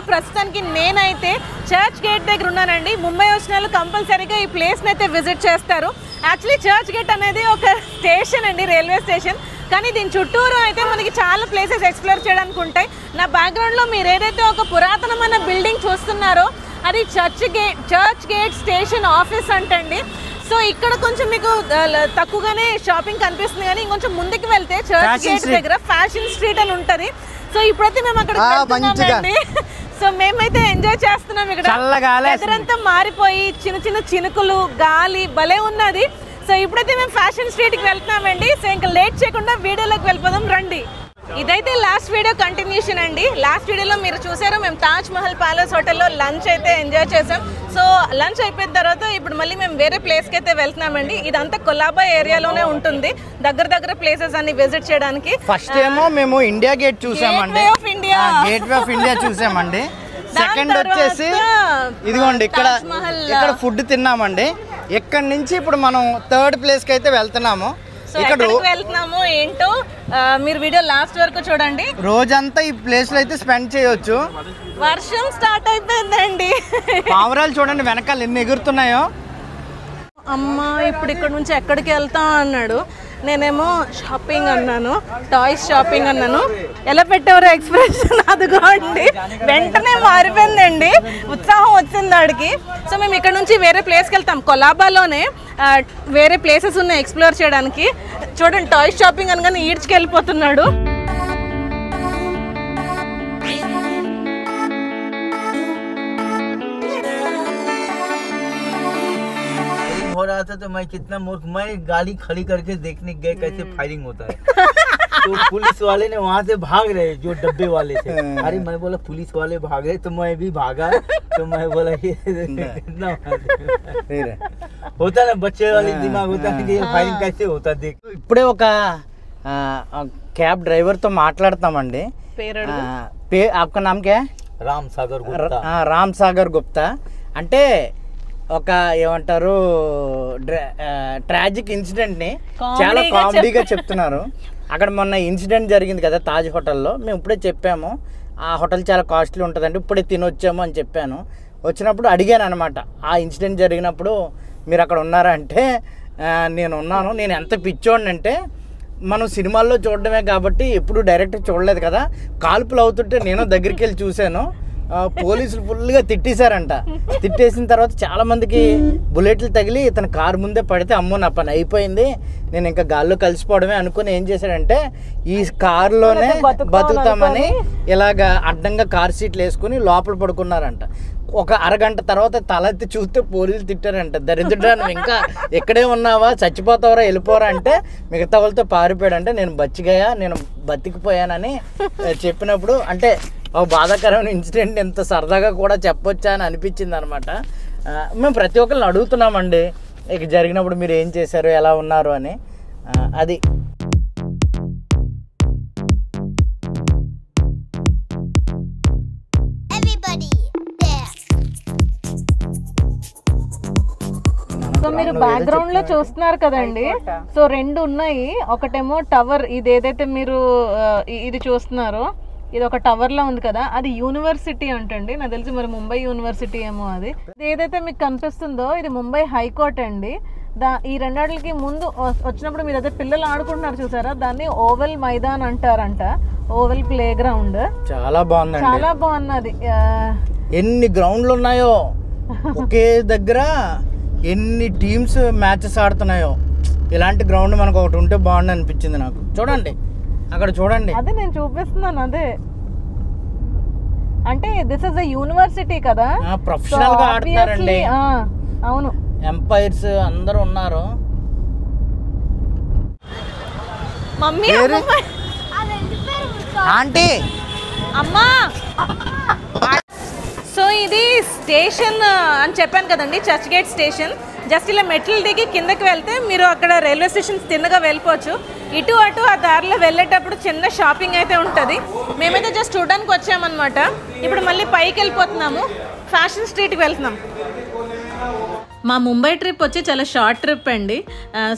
ప్రస్తుతానికి నేనైతే church gate దగ్గర ఉన్నానండి. ముంబై వచ్చిన వాళ్ళు కంపల్సరీగా ఈ ప్లేస్ని అయితే విజిట్ చేస్తారు. యాక్చువల్లీ చర్చ్ గేట్ అనేది ఒక స్టేషన్ అండి, రైల్వే స్టేషన్. కానీ దీని చుట్టూరు అయితే మనకి చాలా ప్లేసెస్ ఎక్స్ప్లోర్ చేయడానికి ఉంటాయి. నా బ్యాక్గ్రౌండ్లో మీరు ఏదైతే ఒక పురాతనమైన బిల్డింగ్ చూస్తున్నారో అది చర్చ్ గేట్ స్టేషన్ ఆఫీస్ అంటండి. సో ఇక్కడ కొంచెం మీకు తక్కువగానే షాపింగ్ కనిపిస్తుంది, కానీ ఇంకొంచెం ముందుకు వెళ్తే చర్చ్ గేట్ దగ్గర ఫ్యాషన్ స్ట్రీట్ అని ఉంటుంది. సో ఇప్పుడైతే మేము అక్కడ వెళ్తున్నామండి. సో మేమైతే ఎంజాయ్ చేస్తున్నాం. ఇక్కడ ఎదురంతా మారిపోయి చిన్న చిన్న చినుకులు, గాలి భలే ఉన్నది. సో ఇప్పుడైతే మేము ఫ్యాషన్ స్ట్రీట్కి వెళ్తున్నామండి. సో ఇంకా లేట్ చేయకుండా వీడియోలోకి వెళ్ళిపోదాం రండి. ఇదైతే లాస్ట్ వీడియో కంటిన్యూషన్ అండి. లాస్ట్ వీడియోలో మీరు చూసారు మేము తాజ్ మహల్ ప్యాలెస్ హోటల్లో లంచ్ అయితే ఎంజాయ్ చేసాం. సో లంచ్ అయిపోయిన తర్వాత ఇప్పుడు మళ్ళీ మేము వేరే ప్లేస్కి అయితే వెళ్తున్నామండి. ఇదంతా కొలాబా ఏరియాలోనే ఉంటుంది, దగ్గర ప్లేసెస్ అన్ని విజిట్ చేయడానికి. ఫస్ట్ ఏమో మేము ఇండియా గేట్ చూసామండి, గేట్ వే ఆఫ్ ఇండియా చూసామండి. సెకండ్ వచ్చేసి ఇదిగోండి ఇక్కడ ఫుడ్ తిన్నామండి. ఇక్కడ నుంచి ఇప్పుడు మనం థర్డ్ ప్లేస్కి అయితే వెళ్తున్నాము. వెళ్తున్నాము ఏంటో మీరు వీడియో లాస్ట్ వరకు చూడండి. రోజంతా ఈ ప్లేస్ లో అయితే స్పెండ్ చేయొచ్చు. వర్షం స్టార్ట్ అయిపోయిందండి. పావురాలు చూడండి వెనకాల ఎన్ని ఎగురుతున్నాయో. అమ్మా ఇప్పుడు ఇక్కడ నుంచి ఎక్కడికి వెళ్తాం అన్నాడు. నేనేమో షాపింగ్ అన్నాను, టాయ్స్ షాపింగ్ అన్నాను. ఎలా పెట్టేవారు ఎక్స్ప్రెషన్ అదిగోండి, వెంటనే మారిపోయిందండి, ఉత్సాహం వచ్చింది వాడికి. సో మేము ఇక్కడ నుంచి వేరే ప్లేస్కి వెళ్తాం. కొలాబాలోనే వేరే ప్లేసెస్ ఉన్నాయి ఎక్స్ప్లోర్ చేయడానికి. చూడండి టాయ్స్ షాపింగ్ అనగానే ఈడ్చుకెళ్ళిపోతున్నాడు. हो रहा था तो मैं कितना मूर्ख, मैं गाड़ी खड़ी करके देखने गए कैसे फायरिंग होता है। तो पुलिस वाले ने वहाँ से भाग रहे जो डब्बे वाले थे। अरे मैं बोला पुलिस वाले भाग रहे तो मैं भी भागा। तो मैं बोला ये कितना होता ना बच्चे वाले दिमाग होता है कि फायरिंग कैसे होता देख. ఇప్పుడే ఒక క్యాబ్ డ్రైవర్ తో మాట్లాడతామండి. आपका नाम क्या है? రామ్ సాగర్ గుప్తా. అంటే ఒక ఏమంటారు ట్రాజిక్ ఇన్సిడెంట్ ని చాలా కామెడీగా చెప్తున్నారు. అక్కడ మొన్న ఇన్సిడెంట్ జరిగింది కదా తాజ్ హోటల్లో, మేము ఇప్పుడే చెప్పాము ఆ హోటల్ చాలా కాస్ట్లీ ఉంటుందండి, ఇప్పుడే తినొచ్చాము అని చెప్పాను. వచ్చినప్పుడు అడిగాను అనమాట, ఆ ఇన్సిడెంట్ జరిగినప్పుడు మీరు అక్కడ ఉన్నారా అంటే నేను ఉన్నాను. నేను ఎంత పిచ్చోడిని అంటే మనం సినిమాల్లో చూడడమే కాబట్టి ఎప్పుడు డైరెక్ట్ చూడలేదు కదా, కాల్పులు అవుతుంటే నేను దగ్గరికి వెళ్ళి చూశాను. పోలీసులు ఫుల్గా తిట్టేశారంట. తిట్టేసిన తర్వాత చాలా మందికి బుల్లెట్లు తగిలి ఇతను కారు ముందే పడితే అమ్మో నా పని అయిపోయింది, నేను ఇంకా గాల్లో కలిసిపోవడమే అనుకుని ఏం చేశాడంటే ఈ కారులోనే బతుకుతామని ఇలాగ అడ్డంగా కార్ సీట్లు వేసుకుని లోపల పడుకున్నారంట. ఒక అరగంట తర్వాత తలెత్తి చూస్తే పోలీసులు తిట్టారంట, దరిద్రుడా నువ్వు ఇంకా ఎక్కడే ఉన్నావా, చచ్చిపోతావరా, వెళ్ళిపోరా అంటే మిగతా వాళ్ళతో పారిపోయాడంటే నేను బచ్చిగాయా, నేను బతికిపోయానని చెప్పినప్పుడు అంటే ఒక బాధాకరమైన ఇన్సిడెంట్ ఎంత సరదాగా కూడా చెప్పొచ్చా అని అనిపించింది అనమాట. మేము ప్రతి ఒక్కరిని అడుగుతున్నామండి ఇక జరిగినప్పుడు మీరు ఏం చేశారు, ఎలా ఉన్నారు అని. అది సో మీరు బ్యాక్గ్రౌండ్ లో చూస్తున్నారు కదండి. సో రెండు ఉన్నాయి, ఒకటేమో టవర్, ఇది ఏదైతే మీరు ఇది చూస్తున్నారో ఇది ఒక టవర్ లా ఉంది కదా, అది యూనివర్సిటీ అంటండి. నాకు తెలిసి మరి ముంబై యూనివర్సిటీ ఏమో అది. ఏదైతే మీకు కనిపిస్తుందో ఇది ముంబై హైకోర్ట్ అండి. ఈ రెండాటికి ముందు వచ్చినప్పుడు మీరు అదే పిల్లలు ఆడుకుంటున్నారు చూసారా, దాన్ని ఓవెల్ మైదాన్ అంటారంట, ఓవెల్ ప్లే గ్రౌండ్. చాలా బాగుంది, చాలా బాగున్నది. ఎన్ని గ్రౌండ్లు ఉన్నాయో ఒకే దగ్గర, ఎన్ని టీమ్స్ మ్యాచెస్ ఆడుతున్నాయో. ఇలాంటి గ్రౌండ్ మనకు ఒకటి ఉంటే బాగుంది అనిపించింది నాకు. చూడండి అక్కడ చూడండి, అదే నేను చూపిస్తున్నాను. అదే అంటే దిస్ ఇస్ ఎ యూనివర్సిటీ కదా, ప్రొఫెషనల్ గా ఆడుతున్నారండి. అవును, ఎంపైర్స్ అందరూ ఉన్నారు. మమ్మీ ఆంటీ అమ్మా. సో ఇది స్టేషన్ అని చెప్పాను కదండి, చర్చ్ గేట్ స్టేషన్. జస్ట్ ఇలా మెట్లు దిగి కిందకి వెళ్తే మీరు అక్కడ రైల్వే స్టేషన్ తిన్నగా వెళ్ళిపోవచ్చు. ఇటు అటు ఆ దారిలో వెళ్ళేటప్పుడు చిన్న షాపింగ్ అయితే ఉంటుంది. మేమైతే జస్ట్ చూడడానికి వచ్చామన్నమాట. ఇప్పుడు మళ్ళీ పైకి వెళ్ళిపోతున్నాము, ఫ్యాషన్ స్ట్రీట్కి వెళ్తున్నాం. మా ముంబై ట్రిప్ వచ్చి చాలా షార్ట్ ట్రిప్ అండి.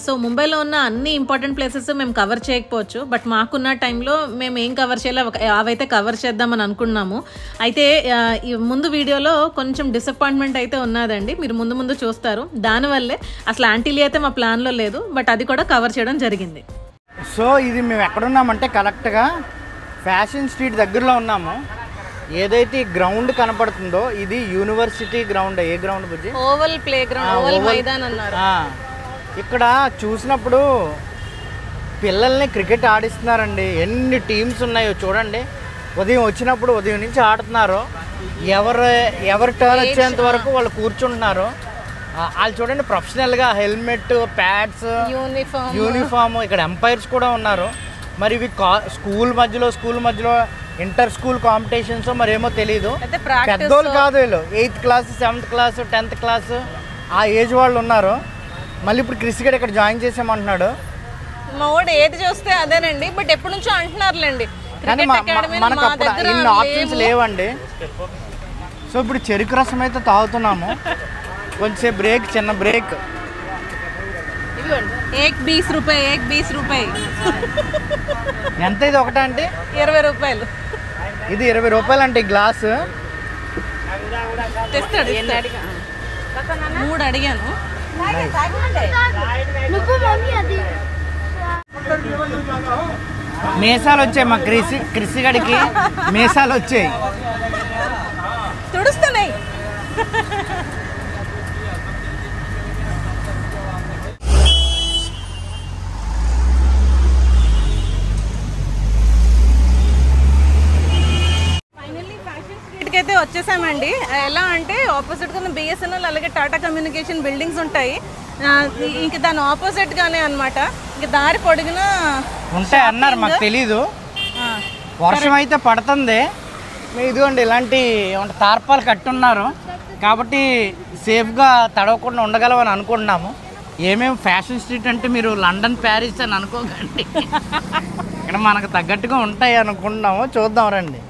సో ముంబైలో ఉన్న అన్ని ఇంపార్టెంట్ ప్లేసెస్ మేము కవర్ చేయకపోవచ్చు, బట్ మాకున్న టైంలో మేము ఏం కవర్ చేయాలో అవైతే కవర్ చేద్దామని అనుకున్నాము. అయితే ముందు వీడియోలో కొంచెం డిసప్పాయింట్మెంట్ అయితే ఉన్నదండి, మీరు ముందు చూస్తారు. దానివల్లే అసలు ఆంటీలీ అయితే మా ప్లాన్లో లేదు, బట్ అది కూడా కవర్ చేయడం జరిగింది. సో ఇది మేము ఎక్కడున్నామంటే కరెక్ట్గా ఫ్యాషన్ స్ట్రీట్ దగ్గరలో ఉన్నాము. ఏదైతే ఈ గ్రౌండ్ కనపడుతుందో ఇది యూనివర్సిటీ గ్రౌండ్. ఏ గ్రౌండ్ బుజ్జి? ఓవల్ ప్లే గ్రౌండ్, ఓవల్ మైదాన్ అన్నారు. ఇక్కడ చూసినప్పుడు పిల్లల్ని క్రికెట్ ఆడిస్తున్నారండి. ఎన్ని టీమ్స్ ఉన్నాయో చూడండి. ఉదయం వచ్చినప్పుడు ఉదయం నుంచి ఆడుతున్నారు. ఎవరి టర్న్ వచ్చేంత వరకు వాళ్ళు కూర్చుంటున్నారు. వాళ్ళు చూడండి ప్రొఫెషనల్గా హెల్మెట్, ప్యాడ్స్, యూనిఫామ్. ఇక్కడ ఎంపైర్స్ కూడా ఉన్నారు. మరి ఇవి స్కూల్ మధ్యలో ఇంటర్ స్కూల్ కాంపిటీషన్స్ మరేమో తెలీదు. పెద్దోళ్ళు కాదు వీళ్ళు, 8th class, 7th class, 10th class ఆ ఏజ్ వాళ్ళు ఉన్నారు. మళ్ళీ ఇప్పుడు క్రిస్ గడ్ ఇక్కడ జాయిన్ చేసామంటున్నాడు. మా వాడు ఏది చూస్తే అదేనండి, బట్ ఎప్పటి నుంచో అంటున్నారులేండి. కానీ మనకు అప్పుడు ఇన్ని ఆప్షన్స్ లేవండి. సో ఇప్పుడు చెరుకు రసం అయితే తాగుతున్నాము. కొంచెం బ్రేక్, చిన్న బ్రేక్. 20 రూపాయి. ఎంత ఇది ఒకటా అంటే? 20 రూపాయలు. ఇది 20 రూపాయలు అంటే గ్లాసు. తెస్తాడు. 3 అడిగాను. మీసాలు వచ్చాయి మా క్రిసి గడికి, మీసాలు వచ్చాయి. తుడుస్తున్నాయి. అయితే వచ్చేసామండి. ఎలా అంటే ఆపోజిట్ గా బిఎస్ఎన్ఎల్ అలాగే టాటా కమ్యూనికేషన్ బిల్డింగ్స్ ఉంటాయి. ఇంక దాని ఆపోజిట్ గానే అన్నమాట. ఇంక దారి పొడిగిన ఉంటాయి అన్నారు, మాకు తెలీదు. వర్షం అయితే పడుతుంది. ఇదిగోండి ఇలాంటి తార్పాలు కట్టున్నారు కాబట్టి సేఫ్గా తడవకుండా ఉండగలమని అనుకుంటున్నాము. ఏమేమి ఫ్యాషన్ స్ట్రీట్ అంటే మీరు లండన్, ప్యారిస్ అని అనుకోకండి. ఇక్కడ మనకు తగ్గట్టుగా ఉంటాయి అనుకుంటున్నాము. చూద్దాం రండి.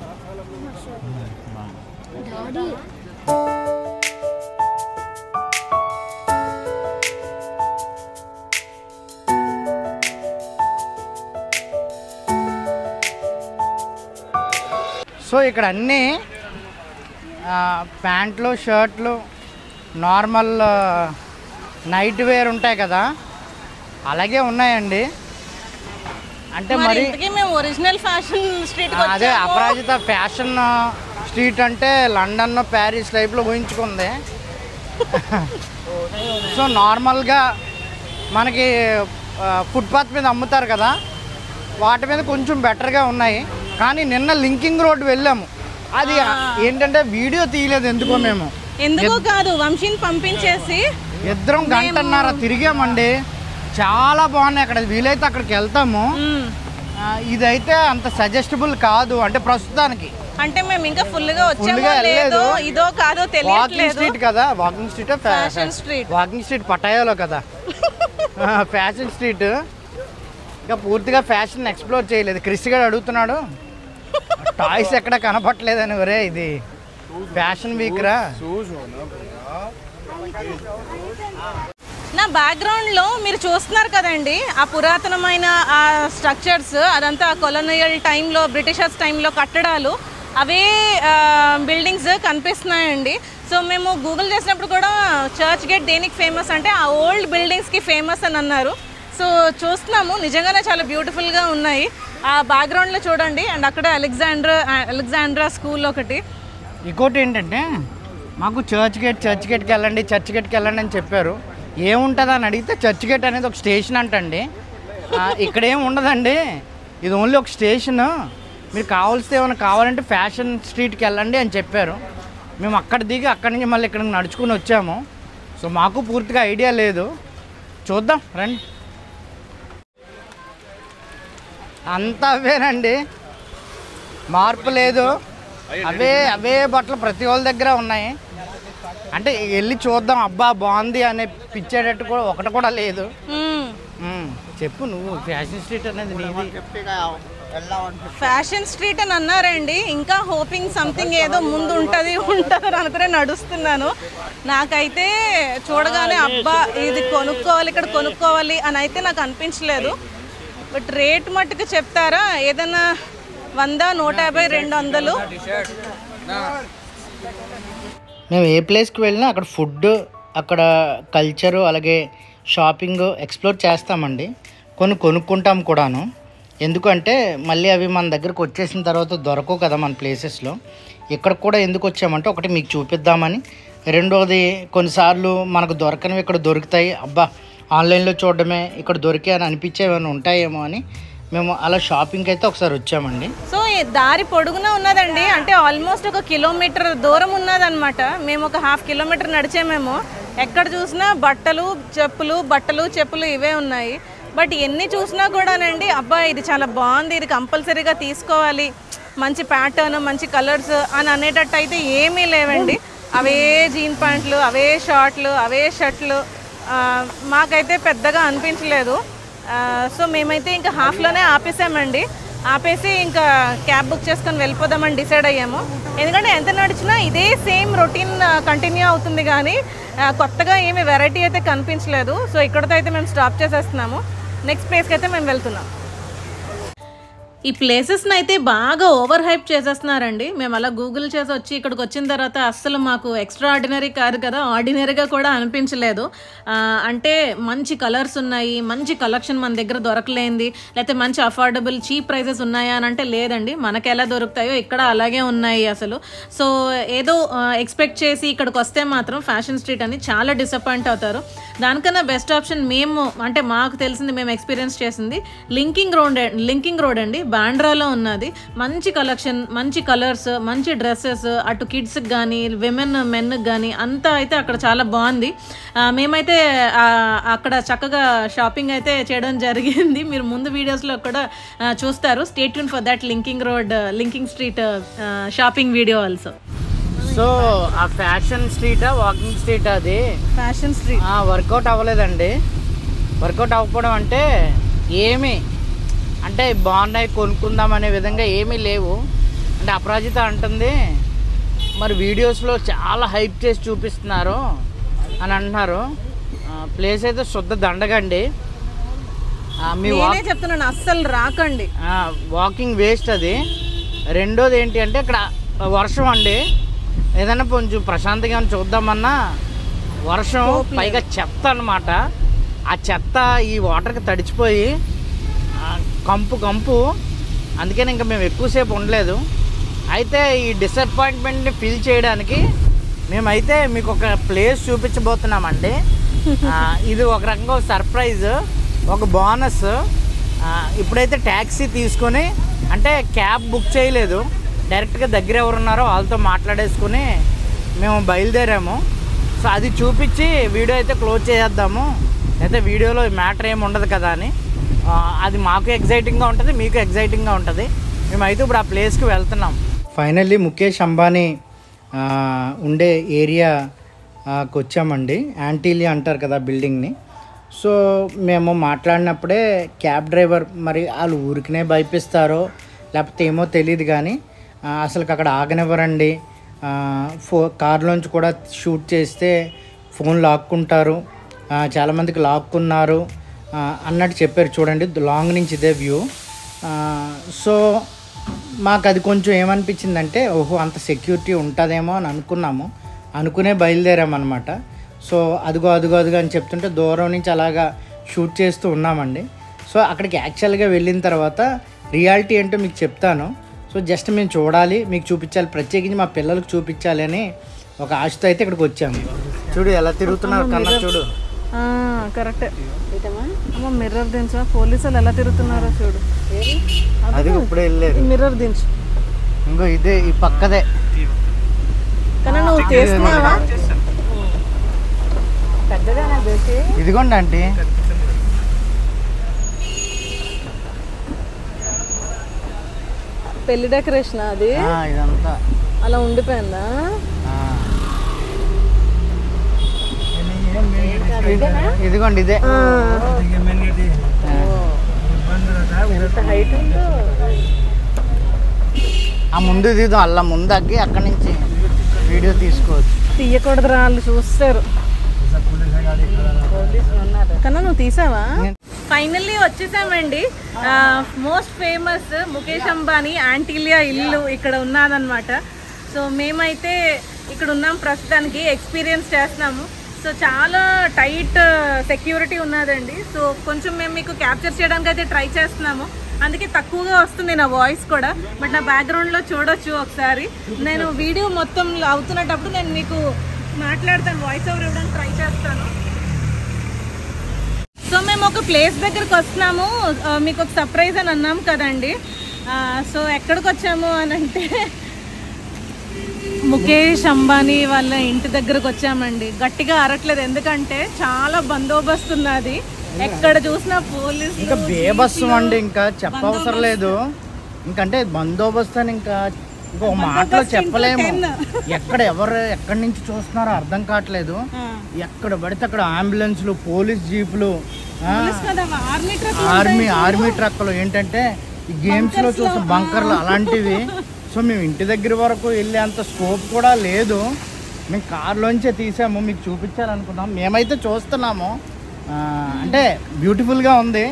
సో ఇక్కడ అన్నీ ప్యాంట్లు, షర్ట్లు, నార్మల్ నైట్ వేర్ ఉంటాయి కదా, అలాగే ఉన్నాయండి. అంటే మరి మేము ఒరిజినల్ ఫ్యాషన్ స్ట్రీట్ అదే అపరాజిత ఫ్యాషన్ స్ట్రీట్ అంటే లండన్, ప్యారిస్ టైప్లో ఊహించుకుంది. సో నార్మల్గా మనకి ఫుట్పాత్ మీద అమ్ముతారు కదా, వాటి మీద కొంచెం బెటర్గా ఉన్నాయి. కానీ నిన్న లింకింగ్ రోడ్ వెళ్ళాము. అది ఏంటంటే వీడియో తీయలేదు ఎందుకో. మేము ఎందుకో కాదు, వంశీని పంపించేసి ఇద్దరం 1.5 గంట తిరిగామండి. చాలా బాగున్నాయి. అక్కడ వీలైతే అక్కడికి వెళ్తాము. ఇదైతే అంత సజెస్టబుల్ కాదు అంటే ప్రస్తుతానికి. అంటే మేము ఇంకా ఫుల్గా వచ్చామో ఇదో కాదో తెలియట్లేదు. వాకింగ్ స్ట్రీట్ కదా, walking street, fashion street. Walking street పటాయాలో కదా ఫ్యాషన్ స్ట్రీట్. ఇంకా పూర్తిగా ఫ్యాషన్ ఎక్స్ప్లోర్ చేయలేదు. క్రిస్ గారు అడుగుతున్నాడు టాయ్స్ ఎక్కడ కనపట్లేదని. ఒరే ఇది ఫ్యాషన్ వీక్ రా. నా బ్యాక్గ్రౌండ్లో మీరు చూస్తున్నారు కదండి ఆ పురాతనమైన ఆ స్ట్రక్చర్స్, అదంతా కొలోనియల్ టైంలో, బ్రిటిషర్స్ టైంలో కట్టడాలు, అవే బిల్డింగ్స్ కనిపిస్తున్నాయండి. సో మేము గూగుల్ చేసినప్పుడు కూడా చర్చ్ గేట్ దేనికి ఫేమస్ అంటే ఆ ఓల్డ్ బిల్డింగ్స్కి ఫేమస్ అని అన్నారు. సో చూస్తున్నాము, నిజంగానే చాలా బ్యూటిఫుల్గా ఉన్నాయి. ఆ బ్యాక్గ్రౌండ్లో చూడండి. అండ్ అక్కడ అలెగ్జాండ్రా స్కూల్ ఒకటి. ఇంకోటి ఏంటంటే మాకు చర్చ్ గేట్కి వెళ్ళండి అని చెప్పారు. ఏముంటుంది అని అడిగితే చర్చ్ గేట్ అనేది ఒక స్టేషన్ అంటండి. ఇక్కడ ఏమి ఉండదండి, ఇది ఓన్లీ ఒక స్టేషన్. మీరు కావాలంటే ఫ్యాషన్ స్ట్రీట్కి వెళ్ళండి అని చెప్పారు. మేము అక్కడ దిగి అక్కడి నుంచి మళ్ళీ ఇక్కడికి నడుచుకుని వచ్చాము. సో మాకు పూర్తిగా ఐడియా లేదు. చూద్దాం రండి. అంతా అవేనండి, మార్పు లేదు. అవే బట్టలు ప్రతి వాళ్ళ దగ్గర ఉన్నాయి. అంటే వెళ్ళి చూద్దాం అబ్బా బాగుంది అనే పిచ్చేటట్టు కూడా ఒకటి కూడా లేదు. చెప్పు నువ్వు, ఫ్యాషన్ స్ట్రీట్ అనేది నీది. ఫ్యాషన్ స్ట్రీట్ అని అన్నారండి, ఇంకా హోపింగ్ సంథింగ్ ఏదో ముందు ఉంటుంది అనుకునే నడుస్తున్నాను. నాకైతే చూడగానే అబ్బా ఇది కొనుక్కోవాలి, ఇక్కడ కొనుక్కోవాలి అని అయితే నాకు అనిపించలేదు. బట్ రేట్ మట్టుకు చెప్తారా, ఏదైనా 100, 150, 200. మేము ఏ ప్లేస్కి వెళ్ళినా అక్కడ ఫుడ్, అక్కడ కల్చరు, అలాగే షాపింగ్ ఎక్స్ప్లోర్ చేస్తామండి. కొనుక్కుంటాం కూడాను. ఎందుకంటే మళ్ళీ అవి మన దగ్గరకు వచ్చేసిన తర్వాత దొరకవు కదా మన ప్లేసెస్లో. ఇక్కడ కూడా ఎందుకు వచ్చామంటే ఒకటి మీకు చూపిద్దామని, రెండోది కొన్నిసార్లు మనకు దొరకనివి ఇక్కడ దొరుకుతాయి, అబ్బా ఆన్లైన్లో చూడడమే ఇక్కడ దొరికే అని అనిపించేవన్నీ ఉంటాయేమో అని మేము అలా షాపింగ్కి అయితే ఒకసారి వచ్చామండి. సో దారి పొడుగునా ఉన్నదండి, అంటే ఆల్మోస్ట్ 1 కిలోమీటర్ దూరం ఉన్నదన్నమాట. మేము ఒక 1/2 కిలోమీటర్ నడిచామేమో. ఎక్కడ చూసినా బట్టలు చెప్పులు ఇవే ఉన్నాయి. బట్ ఎన్ని చూసినా కూడానండి అబ్బా ఇది చాలా బాగుంది, ఇది కంపల్సరీగా తీసుకోవాలి, మంచి ప్యాటర్న్, మంచి కలర్స్ అని అనేటట్టు అయితే ఏమీ లేవండి. అవే జీన్ ప్యాంట్లు, అవే షార్ట్లు, అవే షర్ట్లు మాకైతే పెద్దగా అనిపించలేదు. సో మేమైతే ఇంకా హాఫ్లోనే ఆపేసామండి. ఆపేసి ఇంకా క్యాబ్ బుక్ చేసుకొని వెళ్ళిపోదామని డిసైడ్ అయ్యాము. ఎందుకంటే ఎంత నడిచినా ఇదే సేమ్ రొటీన్ కంటిన్యూ అవుతుంది, కానీ కొత్తగా ఏమి వెరైటీ అయితే కనిపించలేదు. సో ఇక్కడితో అయితే మేము స్టాప్ చేసేస్తున్నాము. నెక్స్ట్ ప్లేస్కి అయితే మేము వెళ్తున్నాం. ఈ ప్లేసెస్ని అయితే బాగా ఓవర్ హైప్ చేసేస్తున్నారండి. మేము అలా గూగుల్ చేసి వచ్చి ఇక్కడికి వచ్చిన తర్వాత అస్సలు మాకు ఎక్స్ట్రా ఆర్డినరీ కాదు కదా, ఆర్డినరీగా కూడా అనిపించలేదు. అంటే మంచి కలర్స్ ఉన్నాయి, మంచి కలెక్షన్ మన దగ్గర దొరకలేంది, లేకపోతే మంచి అఫోర్డబుల్ చీప్ ప్రైజెస్ ఉన్నాయా అని అంటే లేదండి. మనకి ఎలా దొరుకుతాయో ఇక్కడ అలాగే ఉన్నాయి అసలు. సో ఏదో ఎక్స్పెక్ట్ చేసి ఇక్కడికి వస్తే మాత్రం ఫ్యాషన్ స్ట్రీట్ అని చాలా డిసప్పాయింట్ అవుతారు. దానికన్నా బెస్ట్ ఆప్షన్ మేము, అంటే మాకు తెలిసింది, మేము ఎక్స్పీరియన్స్ చేసింది లింకింగ్ రోడ్ అండి, బాండ్రాలో ఉన్నది. మంచి కలెక్షన్, మంచి కలర్స్, మంచి డ్రెస్సెస్, అటు కిడ్స్కి కానీ మెన్కి కానీ అంతా అయితే అక్కడ చాలా బాగుంది. మేమైతే అక్కడ చక్కగా షాపింగ్ అయితే చేయడం జరిగింది. మీరు ముందు వీడియోస్లో కూడా చూస్తారు. Stay tune for that linking street shopping video also. So ఆ ఫ్యాషన్ స్ట్రీటా వాకింగ్ స్ట్రీట్, అది ఫ్యాషన్ స్ట్రీట్ వర్కౌట్ అవ్వలేదండి. వర్కౌట్ అవ్వకపోవడం అంటే ఏమీ, అంటే బాగున్నాయి కొనుక్కుందాం అనే విధంగా ఏమీ లేవు. అంటే అపరాజిత అంటుంది మరి వీడియోస్లో చాలా హైప్ చేసి చూపిస్తున్నారు అని అంటున్నారు. ప్లేస్ అయితే శుద్ధ దండగండి. చెప్తున్నాను అస్సలు రాకండి, వాకింగ్ వేస్ట్ అది. రెండోది ఏంటి అంటే ఇక్కడ వర్షం అండి. ఏదైనా కొంచెం ప్రశాంతంగా చూద్దామన్నా వర్షం, పైగా చెత్త అన్నమాట. ఆ చెత్త ఈ వాటర్కి తడిచిపోయి కంపు. అందుకని ఇంకా మేము ఎక్కువసేపు ఉండలేదు. అయితే ఈ డిసప్పాయింట్మెంట్ని ఫీల్ చేయడానికి మేమైతే మీకు ఒక ప్లేస్ చూపించబోతున్నామండి. ఇది ఒక రకంగా సర్ప్రైజ్, ఒక బోనస్. ఇప్పుడైతే ట్యాక్సీ తీసుకొని, అంటే క్యాబ్ బుక్ చేయలేదు, డైరెక్ట్గా దగ్గర ఎవరున్నారో వాళ్ళతో మాట్లాడేసుకుని మేము బయలుదేరాము. సో అది చూపించి వీడియో అయితే క్లోజ్ చేసేద్దాము. అయితే వీడియోలో మ్యాటర్ ఏమి ఉండదు కదా అని. అది మాకు ఎగ్జైటింగ్గా ఉంటుంది, మీకు ఎగ్జైటింగ్గా ఉంటుంది. మేమైతే ఇప్పుడు ఆ ప్లేస్కి వెళ్తున్నాం. ఫైనల్లీ ముఖేష్ అంబానీ ఉండే ఏరియాకి వచ్చామండి. యాంటీలీ అంటారు కదా బిల్డింగ్ని. సో మేము మాట్లాడినప్పుడే క్యాబ్ డ్రైవర్, మరి వాళ్ళు ఊరికినే భయపిస్తారో లేకపోతే ఏమో తెలియదు కానీ అసలు అక్కడ ఆగనివ్వరండి. కార్లోంచి కూడా షూట్ చేస్తే ఫోన్ లాక్కుంటారు, చాలామందికి లాక్కున్నారు అన్నట్టు చెప్పారు. చూడండి లాంగ్ నుంచి ఇదే వ్యూ. సో మాకు అది కొంచెం ఏమనిపించిందంటే ఓహో అంత సెక్యూరిటీ ఉంటుందేమో అని అనుకునే బయలుదేరామన్నమాట. సో అదుగో అని చెప్తుంటే దూరం నుంచి అలాగా షూట్ చేస్తూ ఉన్నామండి. సో అక్కడికి యాక్చువల్గా వెళ్ళిన తర్వాత రియాలిటీ ఏంటో మీకు చెప్తాను. సో జస్ట్ మేము చూడాలి, మీకు చూపించాలి, ప్రత్యేకించి మా పిల్లలకు చూపించాలి అని ఒక ఆశతో అయితే ఇక్కడికి వచ్చాము. చూడు ఎలా తిరుగుతున్నారు కన్నా, చూడు. కరెక్టే. అమ్మ మిర్రర్ దించు, పోలీసులు ఎలా తిరుగుతున్నారో చూడు. అది ఇప్పుడే వెళ్ళలేదు, మిర్రర్ దించు. ఇంకో ఇదే ఈ పక్కదే. కానీ నువ్వు తీసుకున్నావా? ఇదిగోండి ఆంటీ. పెళ్లి డెకరేషన్ అది ఇదంతా అలా ఉండిపోయిందా? ఇదిగోండి ఇదే హైట్ ఉందో. ఆ ముందు ఇది అలా ముందు అగ్గి అక్కడి నుంచి వీడియో తీసుకోవచ్చు. తీయకూడదు వాళ్ళు చూస్తారు. కన్నా నువ్వు తీసావా? ఫైనల్లీ వచ్చేసామండి. మోస్ట్ ఫేమస్ ముఖేష్ అంబానీ ఆంటీలియా ఇల్లు ఇక్కడ ఉన్నదన్నమాట. సో మేమైతే ఇక్కడ ఉన్నాం ప్రస్తుతానికి, ఎక్స్పీరియన్స్ చేస్తున్నాము. సో చాలా టైట్ సెక్యూరిటీ ఉన్నదండి. సో కొంచెం మేము మీకు క్యాప్చర్ చేయడానికి అయితే ట్రై చేస్తున్నాము, అందుకే తక్కువగా వస్తుంది నా వాయిస్ కూడా. బట్ నా బ్యాక్గ్రౌండ్లో చూడొచ్చు ఒకసారి. నేను వీడియో మొత్తం అవుతున్నప్పుడు నేను మీకు మాట్లాడతాను, వాయిస్ ఓవర్ ఇవ్వడానికి ట్రై చేస్తాను. సో మేము ఒక ప్లేస్ దగ్గరకు వస్తున్నాము, మీకు ఒక సర్ప్రైజ్ అని అన్నాం కదండి. సో ఎక్కడికి వచ్చాము అని అంటే ముఖేష్ అంబానీ వాళ్ళ ఇంటి దగ్గరకు వచ్చామండి. గట్టిగా అరట్లేదు ఎందుకంటే చాలా బందోబస్తు ఉన్నది, ఎక్కడ చూసినా పోలీసులు. ఇంకా బేబస్సు అండి, ఇంకా చెప్పవసరం లేదు. ఇంకంటే బందోబస్తు అని ఇంకా ఇంకో మాటలో చెప్పలేము. ఎక్కడి నుంచి చూస్తున్నారో అర్థం కావట్లేదు. ఎక్కడ పడితే అక్కడ అంబులెన్స్లు, పోలీస్ జీపులు, ఆర్మీ ట్రక్కులు, ఏంటంటే ఈ గేమ్స్ లో చూసిన బంకర్లు అలాంటివి. సో మేము ఇంటి దగ్గర వరకు వెళ్ళే అంత స్కోప్ కూడా లేదు. మేము కార్లోంచే తీసాము, మీకు చూపించాలనుకున్నాం. మేమైతే చూస్తున్నాము, అంటే బ్యూటిఫుల్గా ఉంది.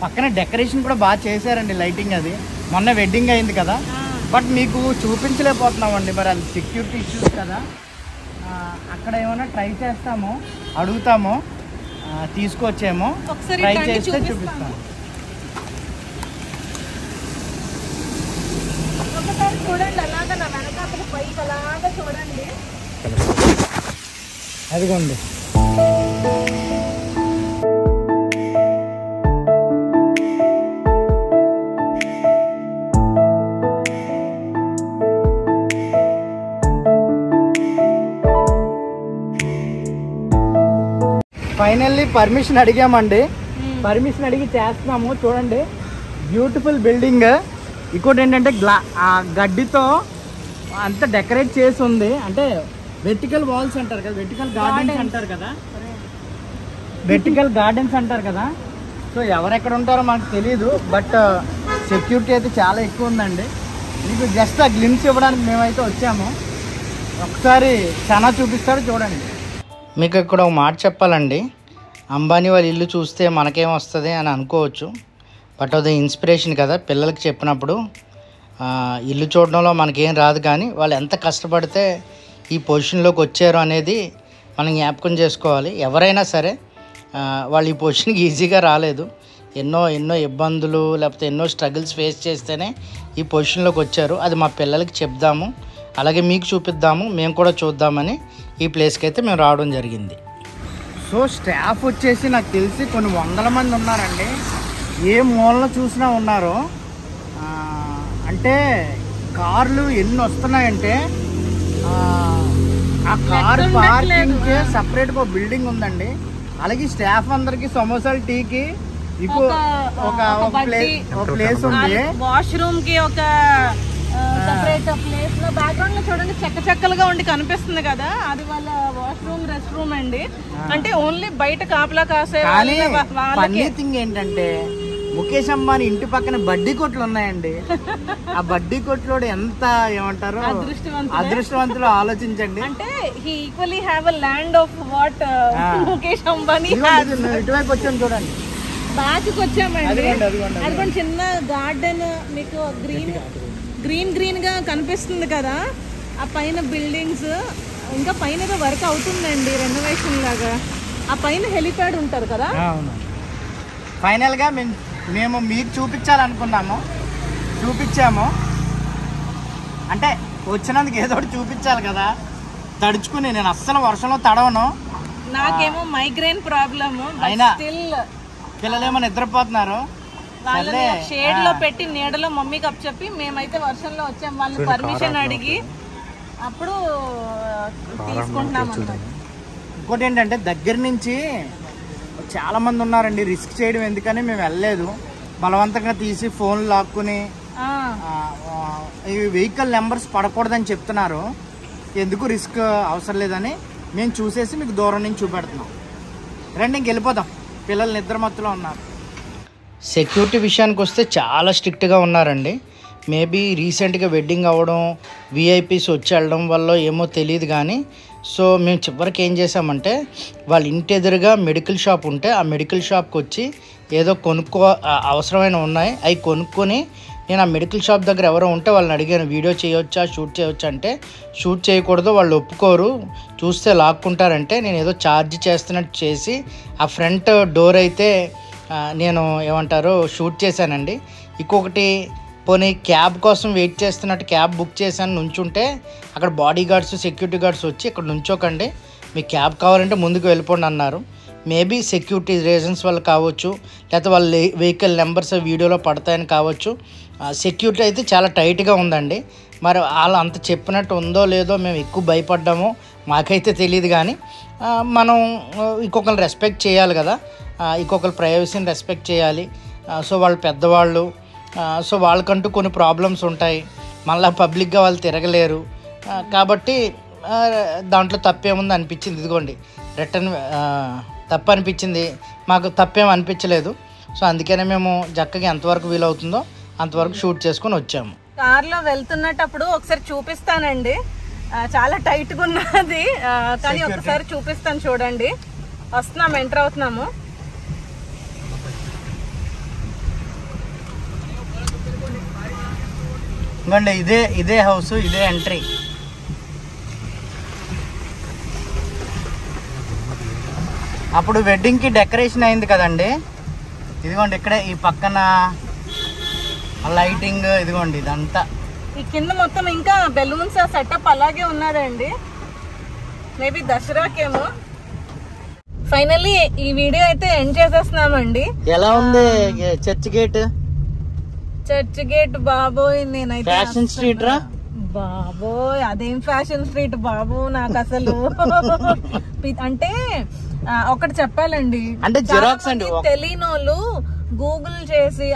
పక్కన డెకరేషన్ కూడా బాగా చేశారండి, లైటింగ్ అది. మొన్న వెడ్డింగ్ అయింది కదా, బట్ మీకు చూపించలేకపోతున్నామండి. మరి అది సెక్యూరిటీ ఇష్యూస్ కదా. అక్కడ ఏమైనా ట్రై చేస్తాము, అడుగుతాము, తీసుకొచ్చేమో ట్రై చేస్తే చూపిస్తాము. చూడండి అలాగా, నా వెనకాల పైకి అలాగా చూడండి. అదిగోండి ఫైనల్లీ పర్మిషన్ అడిగామండి. పర్మిషన్ అడిగి చేస్తున్నాము. చూడండి బ్యూటిఫుల్ బిల్డింగ్. ఇంకోటి ఏంటంటే గడ్డితో అంతా డెకరేట్ చేసి ఉంది. అంటే వెర్టికల్ వాల్స్ అంటారు కదా, వెర్టికల్ గార్డెన్స్ అంటారు కదా. సో ఎవరెక్కడ ఉంటారో మాకు తెలీదు, బట్ సెక్యూరిటీ అయితే చాలా ఎక్కువ ఉందండి. మీకు జస్ట్ ఆ గ్లిమ్స్ ఇవ్వడానికి మేమైతే వచ్చాము. ఒకసారి చాలా చూపిస్తాడు చూడండి. మీకు ఇక్కడ ఒక మాట చెప్పాలండి, అంబానీ వాళ్ళ ఇల్లు చూస్తే మనకేం వస్తుంది అని అనుకోవచ్చు, బట్ అది ఇన్స్పిరేషన్ కదా. పిల్లలకి చెప్పినప్పుడు ఇల్లు చూడడంలో మనకేం రాదు, కానీ వాళ్ళు ఎంత కష్టపడితే ఈ పొజిషన్లోకి వచ్చారు అనేది మనం జ్ఞాపకం చేసుకోవాలి. ఎవరైనా సరే వాళ్ళు ఈ పొజిషన్కి ఈజీగా రాలేదు. ఎన్నో ఇబ్బందులు లేకపోతే ఎన్నో స్ట్రగుల్స్ ఫేస్ చేస్తేనే ఈ పొజిషన్లోకి వచ్చారు. అది మా పిల్లలకి చెప్దాము, అలాగే మీకు చూపిద్దాము, మేము కూడా చూద్దామని ఈ ప్లేస్కి అయితే మేము రావడం జరిగింది. సో స్టాఫ్ వచ్చేసి నాకు తెలిసి కొన్ని వందల మంది ఉన్నారండి. ఏ మూలలో చూసినా ఉన్నారు. అంటే కార్లు ఎన్ని వస్తున్నాయంటే ఆ కార్ పార్కింగ్కి సపరేట్గా ఒక బిల్డింగ్ ఉందండి. అలాగే స్టాఫ్ అందరికి సమోసాలు, టీకి ఒక ప్లేస్ ఉంది. వాష్రూమ్ కి ఒక సెపరేట్ ప్లేస్ లో బ్యాక్గ్రౌండ్ లో చూడండి చెక్కలుగా ఉండి కనిపిస్తుంది కదా, అది వాళ్ళ వాష్రూమ్, రెస్ట్ రూమ్ అండి. అంటే ఓన్లీ బయట కాపలా కాసే ఫన్నీ థింగ్ ఏంటంటే ముఖేష్ అంబానీ ఇంటి పక్కన బడ్డీ కొట్లు ఉన్నాయండి. ఆ బడ్డీ కొట్లో ఎంత ఏమంటారు అదృష్టవంతులు ఆలోచించండి. అంటే he equally have a land of what Mukesh Ambani. ఇటువైపు వచ్చాను చూడండి, బ్యాక్ వచ్చామండి. అదిగోండి చిన్న గార్డెన్ మీకు గ్రీన్ గా కనిపిస్తుంది కదా. ఆ పైన బిల్డింగ్స్, ఇంకా పైన ఏదో వర్క్ అవుతుందండి రెనోవేషన్ లాగా. ఆ పైన హెలిప్యాడ్ ఉంటారు కదా. ఫైనల్గా మేము మీకు చూపించాలనుకున్నాము, చూపించాము. అంటే వచ్చినందుకు ఏదో ఒకటి చూపించాలి కదా. తడుచుకుని నేను అస్సలు వర్షంలో తడవను, నాకేమో మైగ్రేన్ ప్రాబ్లమ్. అయినా పిల్లలేమో నిద్రపోతున్నారు. వాళ్ళని షేడ్ లో పెట్టి నీడలో మమ్మీకి అప్ చెప్పి మేమైతే వర్షంలో వచ్చాం. వాళ్ళు పర్మిషన్ అడిగి అప్పుడు తీసుకుంటున్నాం. ఇంకోటి ఏంటంటే దగ్గర నుంచి చాలా మంది ఉన్నారండి, రిస్క్ చేయడం ఎందుకని మేము వెళ్ళలేదు. బలవంతంగా తీసి ఫోన్ లాక్కుని ఈ వెహికల్ నెంబర్స్ పడకూడదని చెప్తున్నారు. ఎందుకు రిస్క్ అవసరం లేదని మేము చూసేసి మీకు దూరం నుంచి చూపెడుతున్నాం. రండి ఇంక వెళ్ళిపోదాం, పిల్లలు నిద్రమత్తులో ఉన్నారు. సెక్యూరిటీ విషయానికి వస్తే చాలా స్ట్రిక్ట్గా ఉన్నారండి. మేబీ రీసెంట్గా వెడ్డింగ్ అవ్వడం, విఐపీస్ వచ్చి వెళ్ళడం వల్ల ఏమో తెలియదు కానీ, సో మేము చివరికి ఏం చేసామంటే వాళ్ళ ఇంటి ఎదురుగా మెడికల్ షాప్ ఉంటే ఆ మెడికల్ షాప్కి వచ్చి ఏదో అవసరమైన ఉన్నాయి అవి కొనుక్కొని, నేను ఆ మెడికల్ షాప్ దగ్గర ఎవరో ఉంటే వాళ్ళని అడిగాను, వీడియో చేయొచ్చా, షూట్ చేయొచ్చా అంటే షూట్ చేయకూడదు, వాళ్ళు ఒప్పుకోరు, చూస్తే లాక్కుంటారంటే నేను ఏదో ఛార్జ్ చేస్తున్నట్టు చేసి ఆ ఫ్రంట్ డోర్ అయితే నేను ఏమంటారు షూట్ చేశానండి. ఇంకొకటి పోనీ క్యాబ్ కోసం వెయిట్ చేస్తున్నట్టు క్యాబ్ బుక్ చేశాను, నుంచుంటే అక్కడ బాడీ గార్డ్స్, సెక్యూరిటీ గార్డ్స్ వచ్చి ఇక్కడ నుంచోకండి, మీకు క్యాబ్ కావాలంటే ముందుకు వెళ్ళిపోండి అన్నారు. మేబీ సెక్యూరిటీ రీజన్స్ వల్ల కావచ్చు, లేకపోతే వాళ్ళ వెహికల్ నెంబర్స్ వీడియోలో పడతాయని కావచ్చు. సెక్యూరిటీ అయితే చాలా టైట్గా ఉందండి. మరి వాళ్ళు అంత చెప్పినట్టు ఉందో లేదో మేము ఎక్కువ భయపడ్డామో మాకైతే తెలియదు కానీ, మనం ఇంకొకరిని రెస్పెక్ట్ చేయాలి కదా, ఇంకొకరి ప్రైవసీని రెస్పెక్ట్ చేయాలి. సో వాళ్ళు పెద్దవాళ్ళు, సో వాళ్ళకంటూ కొన్ని ప్రాబ్లమ్స్ ఉంటాయి, మళ్ళీ పబ్లిక్గా వాళ్ళు తిరగలేరు. కాబట్టి దాంట్లో తప్పేముంది అనిపించింది. ఇదిగోండి రిటర్న్ తప్పు అనిపించింది, మాకు తప్పేం అనిపించలేదు. సో అందుకనే మేము చక్కగా ఎంతవరకు వీలవుతుందో అంతవరకు షూట్ చేసుకొని వచ్చాము. కార్లో వెళ్తున్నప్పుడు ఒకసారి చూపిస్తానండి, చాలా టైట్గా ఉన్నది కానీ ఒకసారి చూపిస్తాను చూడండి. వస్తున్నాము, ఎంటర్ అవుతున్నాము. ఇదిగోండి ఇదే హౌస్, ఇదే ఎంట్రీ. అప్పుడు వెడ్డింగ్కి డెకరేషన్ అయింది కదండి, ఇదిగోండి ఇక్కడే ఈ పక్కన లైటింగ్, ఇదిగోండి ఇదంతా. ఈ కింద మొత్తం ఇంకా బెలూన్స్ సెటప్ అలాగే ఉన్నదండి, మేబీ దసరాకేమో. ఫైనల్లీ ఈ వీడియో అయితే ఎండ్ చేసేస్తున్నామండి. ఎలా ఉంది చర్చ్ గేట్? చర్చ్ గేట్ బాబోయ్, నేనైతే ఫ్యాషన్ స్ట్రీట్ రా బాబోయ్, అదేం ఫ్యాషన్ స్ట్రీట్ బాబు, నాకు అసలు అంటే ఒకటి చెప్పాలండి, అంటే జిరాక్స్ అండి, తెలియనోళ్ళు గూగుల్ చేసి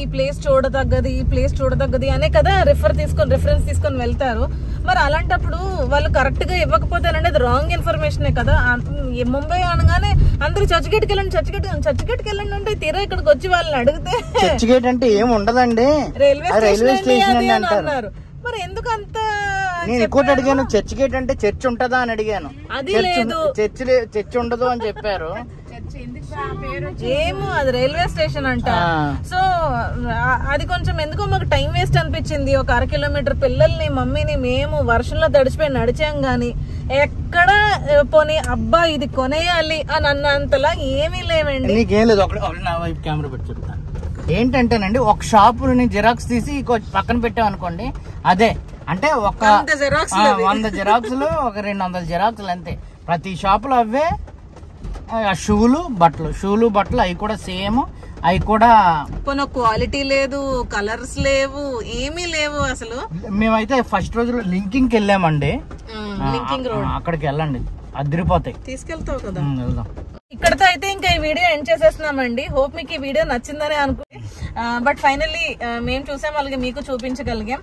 ఈ ప్లేస్ చూడదగ్గది, ఈ ప్లేస్ చూడదగ్గది అనే కదా రిఫరెన్స్ తీసుకొని వెళ్తారు. మరి అలాంటప్పుడు వాళ్ళు కరెక్ట్ గా ఇవ్వకపోతేనండి అది రాంగ్ ఇన్ఫర్మేషనే కదా. ముంబై అనగానే అందరూ చర్చ్ గేట్కి వెళ్ళండి అంటే తీరా ఇక్కడికి వచ్చి వాళ్ళని అడిగితే చర్చ్ గేట్ అంటే ఏం ఉండదండి, రైల్వే స్టేషన్ అన్నారు. మరి ఎందుకు అంత? నేను ఇంకోటి అడిగాను, చర్చ్ గేట్ అంటే చర్చ్ ఉంటదా అని అడిగాను, అది లేదు, చర్చ్ ఉండదు అని చెప్పారు. ఏమో అది రైల్వే స్టేషన్ అంట. సో అది కొంచెం ఎందుకో మాకు టైం వేస్ట్ అనిపించింది. ఒక 1/2 కిలోమీటర్ పిల్లల్ని, మమ్మీని మేము వర్షంలో తడిచిపోయి నడిచాం గాని ఎక్కడ పోనీ అబ్బా ఇది కొనేయాలి అని అన్నంతలా ఏమీ లేవండి. నీకేం లేదు, నా వైపు కెమెరా పెట్టి చెప్తాను. ఏంటంటేనండి, ఒక షాప్ జిరాక్స్ తీసి పక్కన పెట్టాం అనుకోండి, అదే అంటే ఒక 100 జిరాక్స్లు, ఒక 200 జిరాక్స్లు అంతే. ప్రతి షాపులో అవే షూలు బట్టలు అవి కూడా సేమ్, అవి కూడా క్వాలిటీ లేదు, కలర్స్ లేవు, ఏమీ లేవు అసలు. మేమైతే ఫస్ట్ రోజు లింకింగ్కి వెళ్ళామండి, లింకింగ్ రోడ్, అక్కడికి వెళ్ళండి అదిరిపోతాయి. తీసుకెళ్తావు కదా, వెళ్దాం. ఇక్కడతో అయితే ఇంకా ఈ వీడియో ఎండ్ చేసేస్తున్నామండి. హోప్ మీకు ఈ వీడియో నచ్చిందని అనుకుంటే, బట్ ఫైనల్లీ మేము చూసాం, అలాగే మీకు చూపించగలిగాం.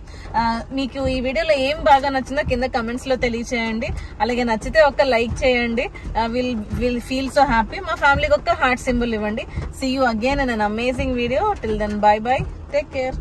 మీకు ఈ వీడియోలో ఏం బాగా నచ్చిందో కింద కమెంట్స్ లో తెలియచేయండి. అలాగే నచ్చితే ఒక లైక్ చేయండి, విల్ ఫీల్ సో హ్యాపీ. మా ఫ్యామిలీకి ఒక హార్ట్ సింబల్ ఇవ్వండి. See you again in an amazing video. Till then bye bye, take care.